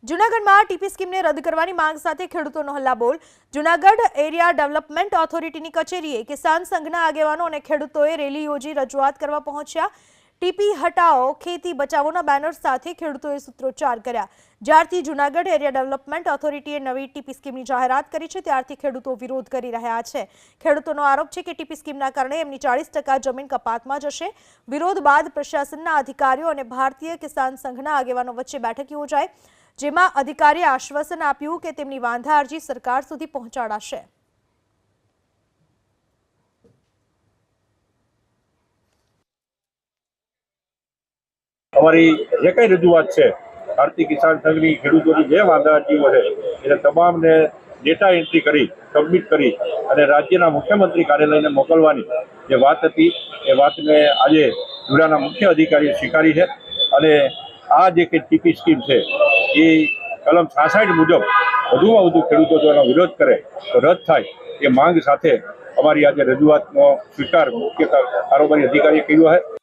જૂનાગઢમાં ટીપી સ્કીમને રદ કરવાની માંગ સાથે ખેડૂતોનો હલ્લાબોલ। જૂનાગઢ એરિયા ડેવલપમેન્ટ ઓથોરિટીની કચેરીએ કિસાન સંઘના આગેવાનો અને ખેડૂતોએ રેલી યોજી રજૂઆત કરવા પહોંચ્યા। ટીપી હટાવો ખેતી બચાવોના બેનર સાથે ખેડૂતોએ સૂત્રોચ્ચાર કર્યા। જ્યારથી જૂનાગઢ એરિયા ડેવલપમેન્ટ ઓથોરિટીએ નવી ટીપી સ્કીમની જાહેરાત કરી છે ત્યારથી ખેડૂતો વિરોધ કરી રહ્યા છે। ખેડૂતોનો આરોપ છે કે ટીપી સ્કીમના કારણે એમની 40% જમીન કપાતમાં જશે। વિરોધ બાદ પ્રશાસનના અધિકારીઓ અને ભારતીય કિસાન સંઘના આગેવાનો વચ્ચે બેઠક યોજાઈ, જેમાં અધિકારીએ આશ્વાસન આપ્યું કે તેમની વાંધા અરજી સરકાર સુધી પહોંચાડાશે। અમારી જે કઈ રજૂઆત છે ભારતીય કિસાન સંઘની ખેડૂતોની જે વાંધા અરજીઓ છે એને તમામને ડેટા એન્ટ્રી કરી સબમિટ કરી અને રાજ્યના મુખ્યમંત્રી કાર્યાલયને મોકલવાની જે વાત હતી એ વાતને આજે જિલ્લાના મુખ્ય અધિકારીએ સ્વીકારી છે અને આ જે કંઈ ટીપી સ્કીમ છે એ કલમ 66 મુજબ વધુમાં વધુ ખેડૂતો જો એનો વિરોધ કરે તો રદ થાય એ માંગ સાથે અમારી આજે રજૂઆતનો સ્વીકાર મુખ્ય કારોબારી અધિકારીએ કર્યો છે।